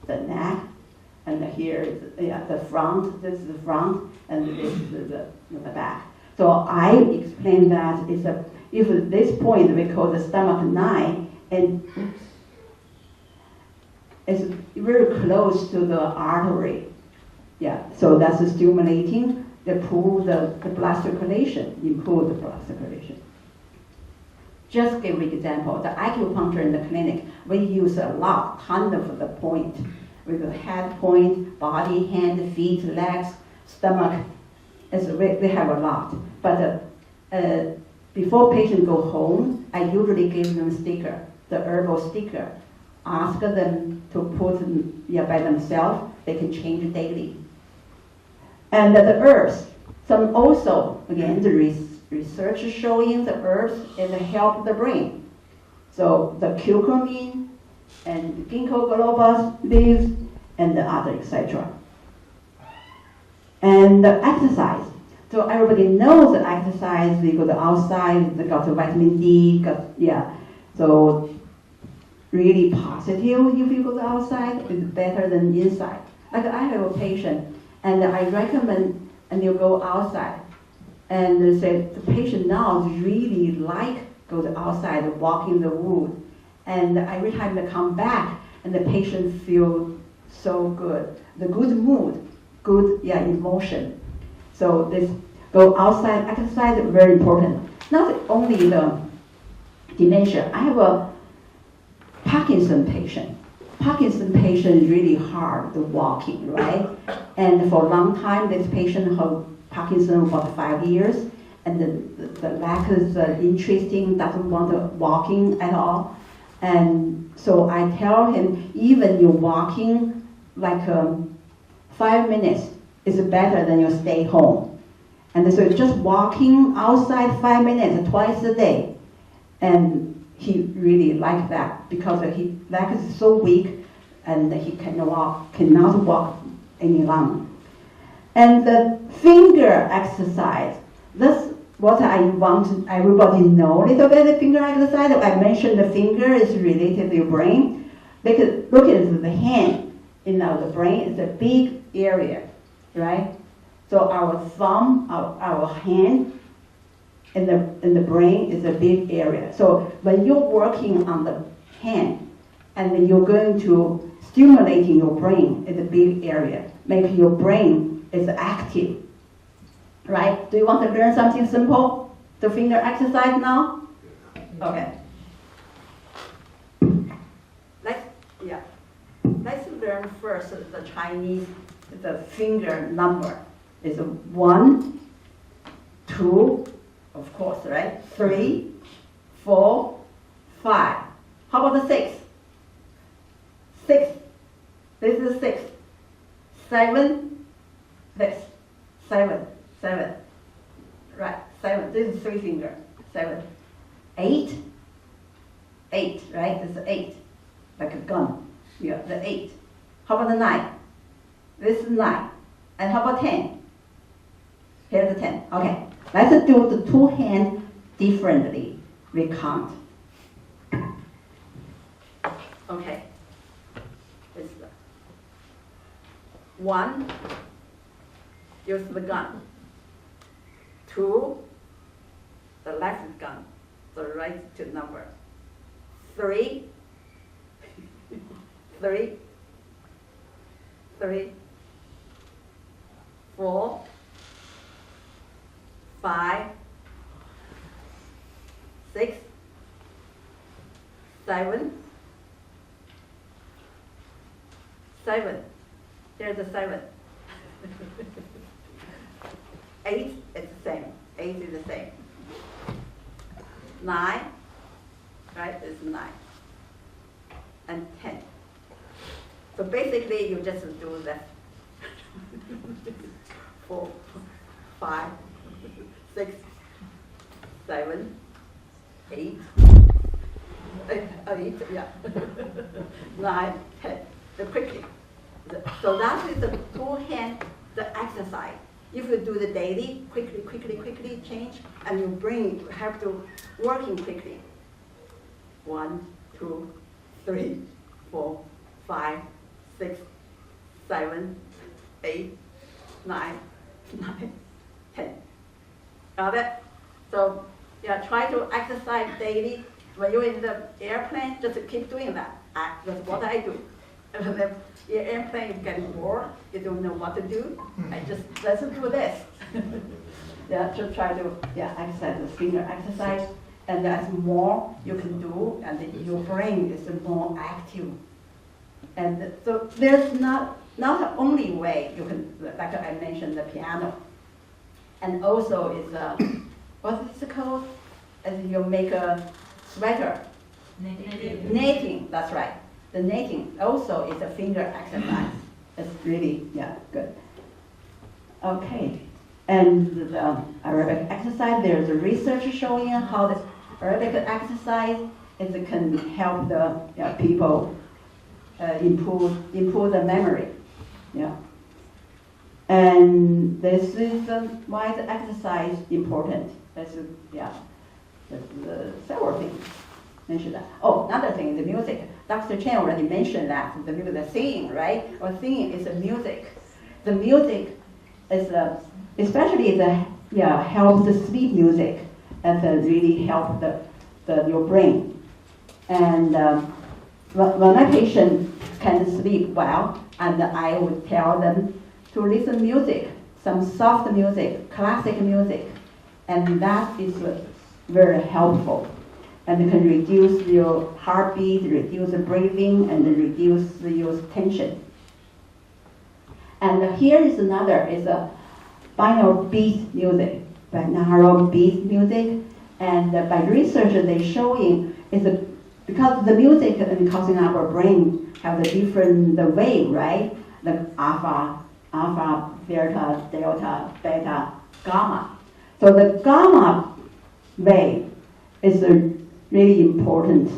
the neck, and here is the front. This is the front, and this is the back. So I explain that if this point we call the stomach 9, and it's very close to the artery. Yeah, so that's stimulating, improve the blood circulation, improve the blood circulation. Just give an example, the acupuncture in the clinic, we use a lot, ton of the point. With the head point, body, hand, feet, legs, stomach, we have a lot. But before patient go home, I usually give them sticker, the herbal sticker. Ask them to put by themselves, they can change daily. And the herbs, some also, again, the research showing the herbs it help the brain. So the curcumin and ginkgo biloba leaves and the other, etc. And the exercise. So everybody knows the exercise, they go to outside, they got the vitamin D, so really positive if you go outside, it's better than inside. Like I have a patient, and I recommend, and you go outside, and they say the patient now really like go to outside, walk in the wood, and every time they come back, and the patient feel so good, the good mood, good emotion. So this go outside exercise is very important. Not only the dementia. I have a Parkinson patient. Parkinson patient is really hard to walking, right? And for a long time, this patient have Parkinson for about 5 years, and the leg is interesting, doesn't want to walking at all. And so I tell him, even you're walking like 5 minutes is better than you stay home. And so just walking outside 5 minutes twice a day. And he really liked that because his leg is so weak and he cannot walk any longer. And the finger exercise, that's what I want everybody know a little bit, the finger exercise. I mentioned the finger is related to your brain. Look at the hand. The brain is a big area, right? So our thumb, our hand, in the brain is a big area. So when you're working on the hand, and you're going to stimulating your brain is a big area, make your brain is active, right? Do you want to learn something simple? The finger exercise now? Okay. Let's learn first the Chinese, the finger number is 1, 2, of course, right? 3, 4, 5. How about the 6? 6. This is 6. 7. This. 7. 7. Right. 7. This is 3 finger. 7. 8. 8. Right. This is 8. Like a gun. Yeah. The 8. How about the 9? This is 9. And how about 10? Here's the 10. Okay. Let's do the 2 hands differently. We count. Okay. This is 1. Use the gun. 2. The left gun. The right to number. 3. 3. 3. 4. 5, 6, 7, 7. There's a 7. 8 is the same. 8 is the same. 9, right? It's 9. And 10. So basically, you just do that. 4, 5. 6, 7, 8, 8, yeah, 9, 10. Quickly. So that is the 2 hand, the exercise. If you do the daily, quickly change, and your brain have to working quickly. 1, 2, 3, 4, 5, 6, 7, 8, 9, 10. Got it? So yeah, try to exercise daily. When you're in the airplane, just keep doing that. That's what I do. If the airplane is getting bored, you don't know what to do, I just listen to this. Yeah, just try to exercise the finger exercise, and that's more you can do, and your brain is more active. And so there's not the only way you can, like I mentioned, the piano, and also is what is it called? As you make a sweater. Knitting, that's right. The knitting also is a finger exercise. It's really, good. Okay, and the aerobic exercise, there's a research showing how the aerobic exercise can help the people improve the memory. Yeah. And this is why the exercise important. That's several things. Mention that. Oh, another thing, the music. Dr. Chen already mentioned that the singing, right? Or singing is the music. The music is especially helps the sleep music, and really help your brain. And when my patient can sleep well, and I would tell them to listen music, some soft music, classic music, and that is very helpful. And it can reduce your heartbeat, reduce the breathing, and reduce your tension. And here is another, is a binaural beat music. Binaural beat music, and by research they showing is because the music causing our brain have a different wave, right? The alpha, beta, delta, beta, gamma. So the gamma wave is really important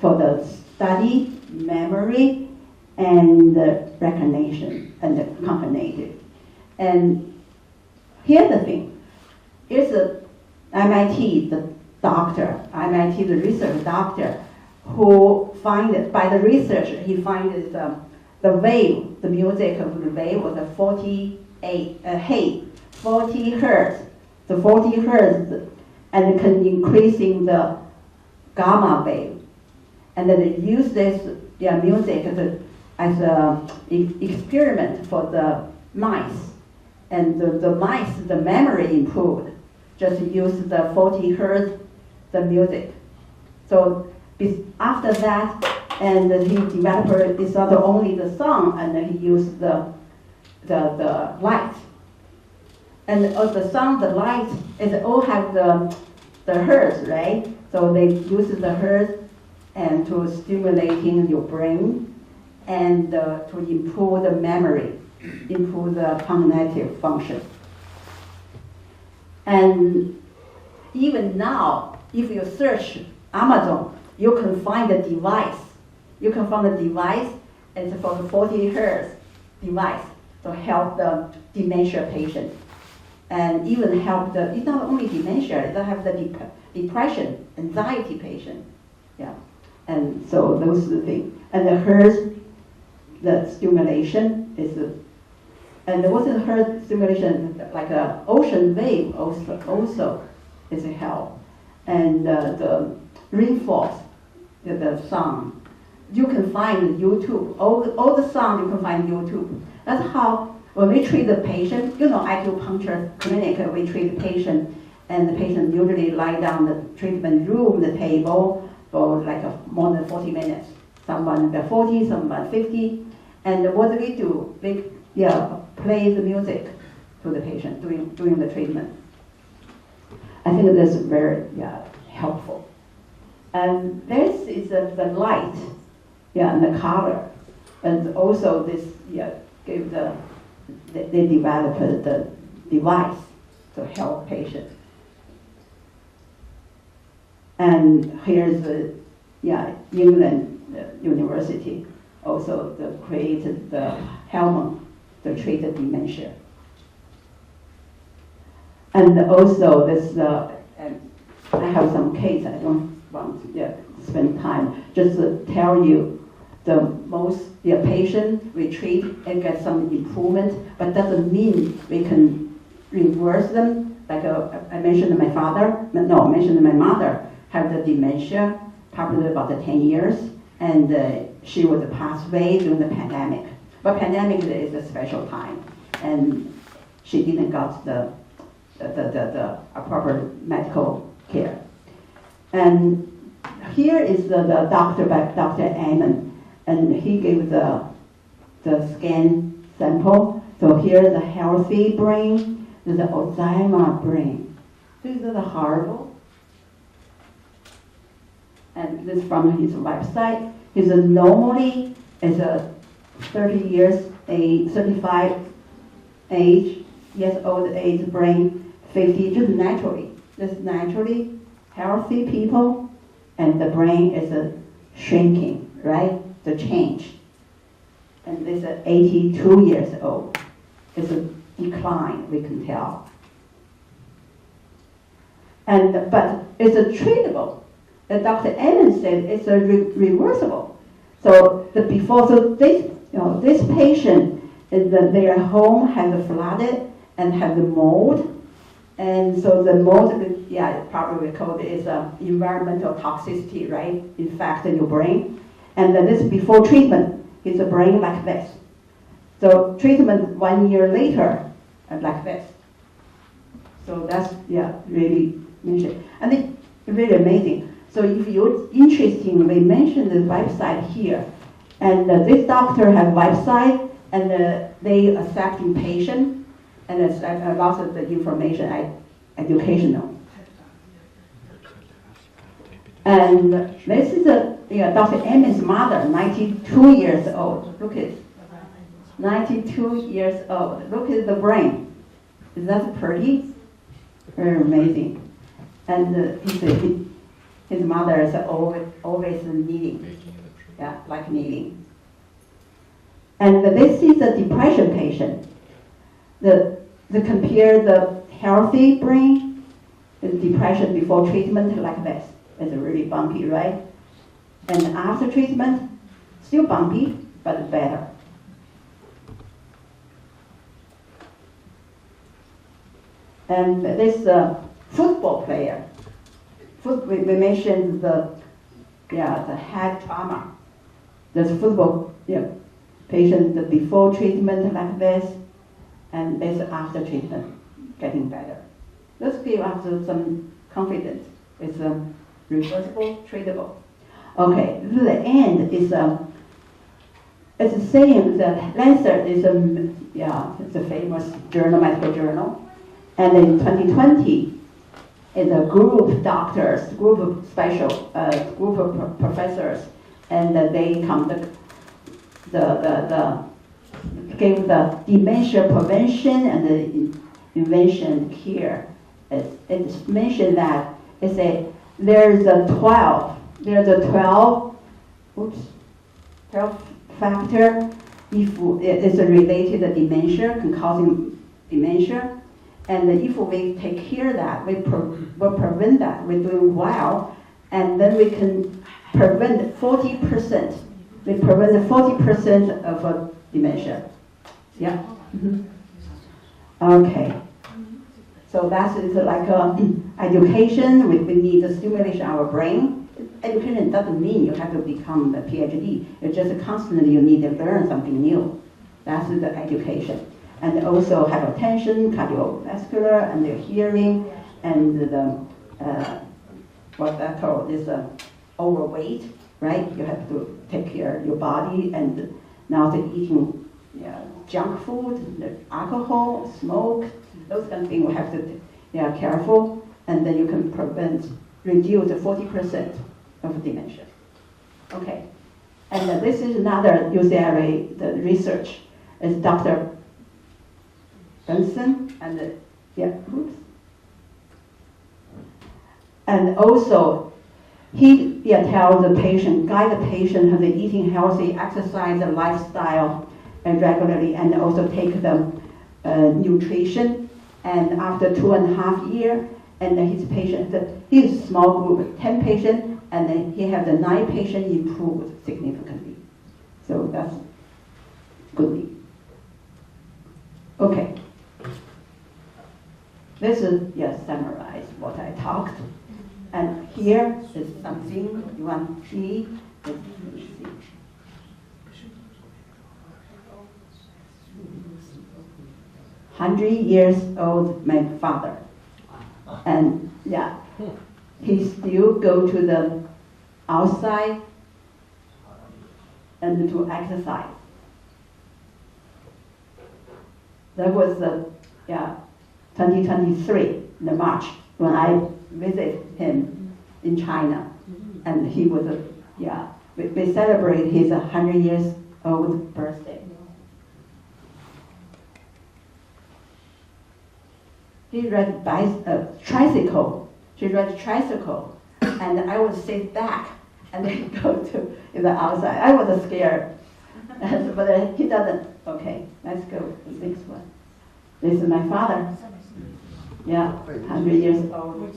for the study, memory, and recognition, and the cognitive. And here's the thing, it's MIT, the research doctor, who by the research, he finds the wave, the music of the wave was 40 hertz. So 40 hertz, and can increasing the gamma wave. And then they use this music as an experiment for the mice. And the mice, the memory improved. Just use the 40 hertz, the music. So after that, and he developed, it's not only the song, and he used the light. And the sound, the light, it all have the hertz, right? So they use the hertz and to stimulating your brain, and to improve the memory, improve the cognitive function. And even now, if you search Amazon, you can find a device. You can find a device, it's for the 40 hertz device to help the dementia patient. And even help it's not only dementia, it have the depression, anxiety patient. Yeah. And so those are the things. And the hertz, the stimulation is, and what's the hertz stimulation, like an ocean wave also is a help. And the reinforce, the sound. You can find YouTube, all the sound you can find YouTube. That's how, when we treat the patient, acupuncture clinic, we treat the patient, and the patient usually lie down the treatment room, the table, for like more than 40 minutes. Someone 40, someone 50. And what do we do? We play the music to the patient during the treatment. I think that's very helpful. And this is the light, and the color. And also this, give they developed the device to help patients. And here's the England University also created the helmet to treat the dementia. And also this, and I have some case, I don't want to spend time, just to tell you the most patient we treat and get some improvement, but doesn't mean we can reverse them. Like I mentioned my mother had the dementia, probably about 10 years, and she was passed away during the pandemic. But pandemic is a special time, and she didn't got the proper medical care. And here is the doctor by Dr. Ammon, and he gave the scan sample. So here's the healthy brain, there's the Alzheimer brain. These are the horrible. And this is from his website. He's normally is a 35 years old age brain, 50 just naturally. This is naturally healthy people, and the brain is shrinking, right? The change. And this is 82 years old. It's a decline, we can tell. But it's a treatable. Dr. Ammon said it's a reversible. So this patient their home has flooded and has the mold, and so the mold, probably called is environmental toxicity, right? Infect your brain, and this before treatment, his brain like this. So treatment 1 year later, like this. So that's really mentioned, and it's really amazing. So if you're interested, we mentioned the website here, and this doctor has website, and they accepting patient, and it's a lot of the information educational. And this is Dr. Ammon's mother, 92 years old. Look at 92 years old. Look at the brain. Is that pretty? Very amazing. And his mother is always kneading, like kneading. And this is a depression patient. The compare the healthy brain with depression before treatment like this. It's really bumpy, right? And after treatment, still bumpy, but better. And this football player. We mentioned the head trauma. There's football patient before treatment like this, and this after treatment getting better. This gives us some confidence. It's reversible, treatable. Okay, the end is it's the same. The Lancet is it's a famous journal, medical journal, and in 2020. Is a group of doctors, group of professors, and they gave the dementia prevention and the invention care. It's mentioned that there's a 12 factor if it's related to dementia, can causing dementia. And if we take care of that, we'll prevent that. We're doing well, and then we can prevent 40%. We prevent 40% of dementia. Yeah. Mm-hmm. Okay. So that is like education. We need to stimulate our brain. Education doesn't mean you have to become a PhD. It's just constantly you need to learn something new. That's the education. And also hypertension, cardiovascular, and the hearing, and the what that called is overweight, right? You have to take care of your body, and now the eating junk food, alcohol, smoke, those kind of things we have to be careful, and then you can reduce 40% of dementia. Okay, and this is another UCLA the research is Dr. Benson and groups. And also, he tells the patient, guide the patient how to eating healthy, exercise, and lifestyle, and regularly, and also take the nutrition. And after 2.5 years, and his patient, he's a small group, 10 patients, and then he had the 9 patients improved significantly. So that's good. Okay. This is just summarize what I talked. And here is something you want to see. Let's see. 100 years old, my father. And yeah, he still go to the outside and to exercise. That was 2023, in March, when I visited him in China. And he was, we celebrate his 100 years old birthday. He rides tricycle. She rides tricycle, and I would sit back and then go to the outside. I was scared, but he doesn't. Okay, let's go to the next one. This is my father. Yeah, 100 years old.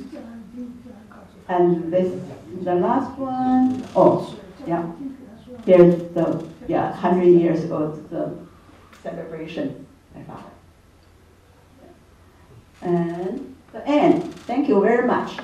And this is the last one. Oh, yeah. Here's the 100 years old celebration. My father. And the end. Thank you very much.